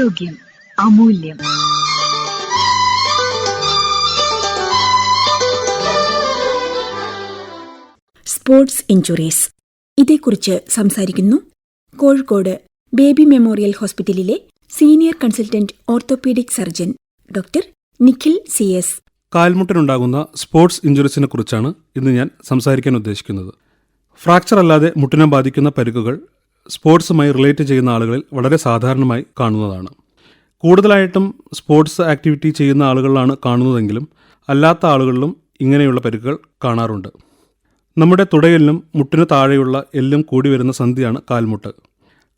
ആരോഗ്യം അമൂല്യം. Sports injuries, ഇതേക്കുറിച്ച് സംസാരിക്കുന്നു കോഴിക്കോട് ബേബി മെമ്മോറിയൽ ഹോസ്പിറ്റലിലെ senior consultant orthopaedic surgeon doctor Nikhil CS. കാൽമുട്ടിനുണ്ടാകുന്ന സ്പോർട്സ് ഇഞ്ചുറീസിനെ കുറിച്ചാണ് ഇന്ന് ഞാൻ സംസാരിക്കാൻ ഉദ്ദേശിക്കുന്നത്. ഫ്രാക്ചർ അല്ലാതെ മുട്ടിനെ ബാധിക്കുന്ന പരിക്കുകൾ സ്പോർട്സുമായി റിലേറ്റ് ചെയ്യുന്ന ആളുകളിൽ വളരെ സാധാരണമായി കാണുന്നതാണ്. കൂടുതലായിട്ടും സ്പോർട്സ് ആക്ടിവിറ്റി ചെയ്യുന്ന ആളുകളിലാണ് കാണുന്നതെങ്കിലും അല്ലാത്ത ആളുകളിലും ഇങ്ങനെയുള്ള പരിക്കുകൾ കാണാറുണ്ട്. നമ്മുടെ തുടയെല്ലും മുട്ടിനു താഴെയുള്ള എല്ലും കൂടി വരുന്ന സന്ധിയാണ് കാൽമുട്ട്.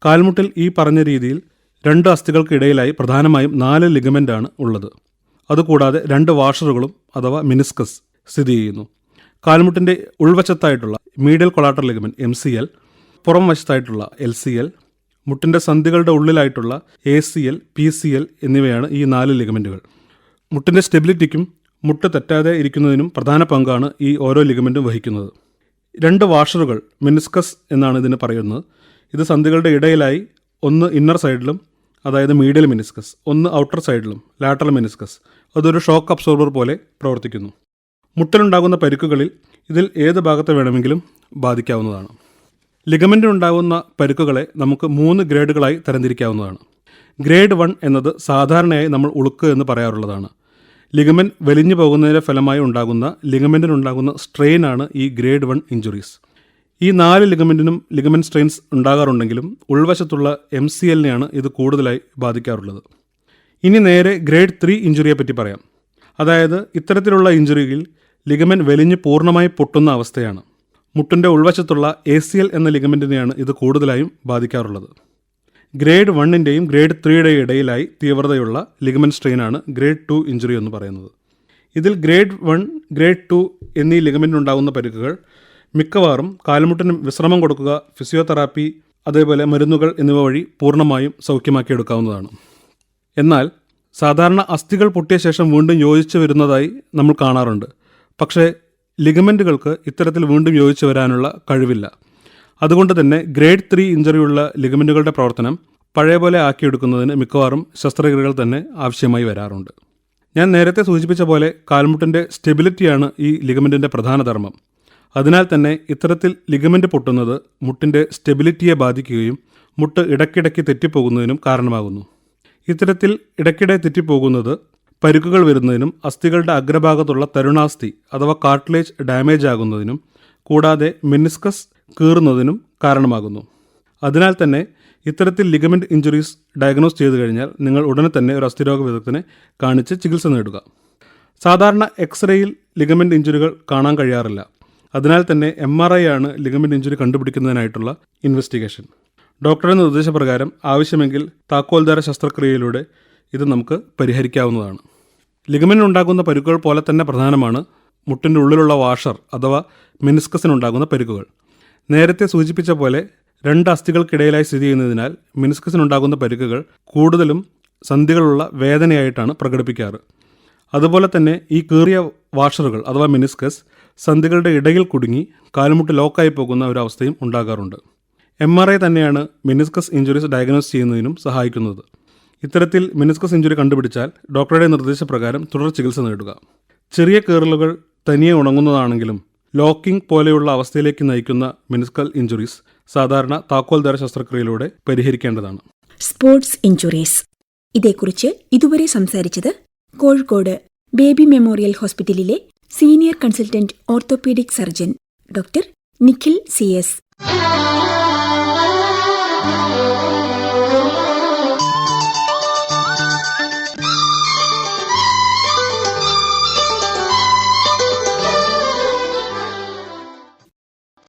കാൽമുട്ടിൽ ഈ പറഞ്ഞ രീതിയിൽ 2 അസ്ഥികൾക്കിടയിലായി പ്രധാനമായും 4 ലിഗമെൻ്റാണ് ഉള്ളത്. അതുകൂടാതെ 2 വാഷറുകളും അഥവാ മിനിസ്കസ് സ്ഥിതി ചെയ്യുന്നു. കാൽമുട്ടിൻ്റെ ഉൾവശത്തായിട്ടുള്ള മീഡിയൽ കൊളാറ്ററൽ ലിഗമെന്റ് MCL, പുറം വശത്തായിട്ടുള്ള LCL, മുട്ടിൻ്റെ സന്ധികളുടെ ഉള്ളിലായിട്ടുള്ള ACL, PCL എന്നിവയാണ് ഈ 4 ലിഗമെൻറ്റുകൾ. മുട്ടിൻ്റെ സ്റ്റെബിലിറ്റിക്കും മുട്ട് തെറ്റാതെ ഇരിക്കുന്നതിനും പ്രധാന പങ്കാണ് ഈ ഓരോ ലിഗമെൻറ്റും വഹിക്കുന്നത്. 2 വാഷറുകൾ മിനിസ്കസ് എന്നാണ് ഇതിന് പറയുന്നത്. ഇത് സന്ധികളുടെ ഇടയിലായി ഒന്ന് ഇന്നർ സൈഡിലും, അതായത് മീഡിയൽ മിനിസ്കസ്, ഒന്ന് ഔട്ടർ സൈഡിലും ലാറ്ററൽ മിനിസ്കസ്. അതൊരു ഷോക്ക് അബ്സോർബർ പോലെ പ്രവർത്തിക്കുന്നു. മുട്ടിലുണ്ടാകുന്ന പരിക്കുകളിൽ ഇതിൽ ഏത് ഭാഗത്തെ വേണമെങ്കിലും ബാധിക്കാവുന്നതാണ്. ലിഗമെൻറ്റിനുണ്ടാകുന്ന പരിക്കുകളെ നമുക്ക് 3 ഗ്രേഡുകളായി തരംതിരിക്കാവുന്നതാണ്. ഗ്രേഡ് 1 എന്നത് സാധാരണയായി നമ്മൾ ഉളുക്ക് എന്ന് പറയാറുള്ളതാണ്. ലിഗമെൻറ്റ് വലിഞ്ഞു പോകുന്നതിൻ്റെ ഫലമായി ഉണ്ടാകുന്ന ലിഗമെൻറ്റിനുണ്ടാകുന്ന സ്ട്രെയിനാണ് ഈ ഗ്രേഡ് 1 ഇഞ്ചുറീസ്. ഈ 4 ലിഗമെൻറ്റിനും ലിഗമെൻറ്റ് സ്ട്രെയിൻസ് ഉണ്ടാകാറുണ്ടെങ്കിലും ഉൾവശത്തുള്ള MCLനെയാണ് ഇത് കൂടുതലായി ബാധിക്കാറുള്ളത്. ഇനി നേരെ ഗ്രേഡ് 3 ഇഞ്ചുറിയെ പറ്റി പറയാം. അതായത് ഇത്തരത്തിലുള്ള ഇഞ്ചുറിയിൽ ലിഗമെൻറ്റ് വലിഞ്ഞ് പൂർണ്ണമായി പൊട്ടുന്ന അവസ്ഥയാണ്. മുട്ടിൻ്റെ ഉൾവശത്തുള്ള ACL എന്ന ലിഗമെൻറ്റിനെയാണ് ഇത് കൂടുതലായും ബാധിക്കാറുള്ളത്. ഗ്രേഡ് 1ൻ്റെയും ഗ്രേഡ് 3യുടെയും ഇടയിലായി തീവ്രതയുള്ള ലിഗമെൻറ്റ് സ്ട്രെയിനാണ് ഗ്രേഡ് 2 ഇഞ്ചുറി എന്ന് പറയുന്നത്. ഇതിൽ ഗ്രേഡ് 1, ഗ്രേഡ് 2 എന്നീ ലിഗമെൻറ്റിനുണ്ടാകുന്ന പരിക്കുകൾ മിക്കവാറും കാൽമുട്ടിന് വിശ്രമം കൊടുക്കുക, ഫിസിയോതെറാപ്പി, അതേപോലെ മരുന്നുകൾ എന്നിവ വഴി പൂർണ്ണമായും സൗഖ്യമാക്കിയെടുക്കാവുന്നതാണ്. എന്നാൽ സാധാരണ അസ്ഥികൾ പൊട്ടിയ ശേഷം വീണ്ടും യോജിച്ച് വരുന്നതായി നമ്മൾ കാണാറുണ്ട്. പക്ഷേ ലിഗമെൻറ്റുകൾക്ക് ഇത്തരത്തിൽ വീണ്ടും യോജിച്ച് വരാനുള്ള കഴിവില്ല. അതുകൊണ്ട് തന്നെ ഗ്രേഡ് 3 ഇഞ്ചറിയുള്ള ലിഗമെൻറ്റുകളുടെ പ്രവർത്തനം പഴയ പോലെ ആക്കിയെടുക്കുന്നതിന് മിക്കവാറും ശസ്ത്രക്രിയകൾ തന്നെ ആവശ്യമായി വരാറുണ്ട്. ഞാൻ നേരത്തെ സൂചിപ്പിച്ച പോലെ കാൽമുട്ടിൻ്റെ സ്റ്റെബിലിറ്റിയാണ് ഈ ലിഗമെൻറ്റിൻ്റെ പ്രധാന ധർമ്മം. അതിനാൽ തന്നെ ഇത്തരത്തിൽ ലിഗമെൻറ്റ് പൊട്ടുന്നത് മുട്ടിൻ്റെ സ്റ്റെബിലിറ്റിയെ ബാധിക്കുകയും മുട്ട് ഇടയ്ക്കിടയ്ക്ക് തെറ്റിപ്പോകുന്നതിനും കാരണമാകുന്നു. ഇത്തരത്തിൽ ഇടയ്ക്കിടെ തെറ്റിപ്പോകുന്നത് പരുക്കുകൾ വരുന്നതിനും അസ്ഥികളുടെ അഗ്രഭാഗത്തുള്ള തരുണാസ്ഥി അഥവാ കാർട്ടിലേജ് ഡാമേജ് ആകുന്നതിനും കൂടാതെ മെനിസ്കസ് കീറുന്നതിനും കാരണമാകുന്നു. അതിനാൽ തന്നെ ഇത്തരത്തിൽ ലിഗമെൻറ്റ് ഇഞ്ചുറീസ് ഡയഗ്നോസ് ചെയ്തു കഴിഞ്ഞാൽ നിങ്ങൾ ഉടനെ തന്നെ ഒരു അസ്ഥിരോഗ വിദഗ്ധനെ കാണിച്ച് ചികിത്സ നേടുക. സാധാരണ എക്സ്റേയിൽ ലിഗമെൻറ്റ് ഇഞ്ചുറികൾ കാണാൻ കഴിയാറില്ല. അതിനാൽ തന്നെ MRI ആണ് ലിഗമെൻറ്റ് ഇഞ്ചുറി കണ്ടുപിടിക്കുന്നതിനായിട്ടുള്ള ഇൻവെസ്റ്റിഗേഷൻ. ഡോക്ടറുടെ നിർദ്ദേശപ്രകാരം ആവശ്യമെങ്കിൽ താക്കോൽദാര ശസ്ത്രക്രിയയിലൂടെ ഇത് നമുക്ക് പരിഹരിക്കാവുന്നതാണ്. ലിഗമെൻറ്റിനുണ്ടാകുന്ന പരിക്കുകൾ പോലെ തന്നെ പ്രധാനമാണ് മുട്ടിൻ്റെ ഉള്ളിലുള്ള വാഷർ അഥവാ മെനിസ്കസിനുണ്ടാകുന്ന പരിക്കുകൾ. നേരത്തെ സൂചിപ്പിച്ച പോലെ 2 അസ്ഥികൾക്കിടയിലായി സ്ഥിതി ചെയ്യുന്നതിനാൽ മെനിസ്കസിനുണ്ടാകുന്ന പരിക്കുകൾ കൂടുതലും സന്ധികളുള്ള വേദനയായിട്ടാണ് പ്രകടിപ്പിക്കാറ്. അതുപോലെ തന്നെ ഈ കീറിയ വാഷറുകൾ അഥവാ മെനിസ്കസ് സന്ധികളുടെ ഇടയിൽ കുടുങ്ങി കാൽമുട്ട് ലോക്കായി പോകുന്ന ഒരവസ്ഥയും ഉണ്ടാകാറുണ്ട്. MRI തന്നെയാണ് മെനിസ്കസ് ഇഞ്ചുറീസ് ഡയഗ്നോസ് ചെയ്യുന്നതിനും സഹായിക്കുന്നത്. ഇത്തരത്തിൽ മെനിസ്കസ് ഇഞ്ചുറി കണ്ടുപിടിച്ചാൽ ഡോക്ടറുടെ നിർദ്ദേശപ്രകാരം തുടർ ചികിത്സ നേടുക. ചെറിയ കീറലുകൾ തനിയെ ഉണങ്ങുന്നതാണെങ്കിലും ലോക്കിംഗ് പോലെയുള്ള അവസ്ഥയിലേക്ക് നയിക്കുന്ന മെനിസ്കൽ ഇഞ്ചുറീസ് സാധാരണ താക്കോൽദാര ശസ്ത്രക്രിയയിലൂടെ പരിഹരിക്കേണ്ടതാണ്. സ്പോർട്സ് ഇഞ്ചുറീസ്, ഇതേക്കുറിച്ച് ഇതുവരെ സംസാരിച്ചത് കോഴിക്കോട് ബേബി മെമ്മോറിയൽ ഹോസ്പിറ്റലിലെ senior consultant orthopaedic surgeon doctor Nikhil CS.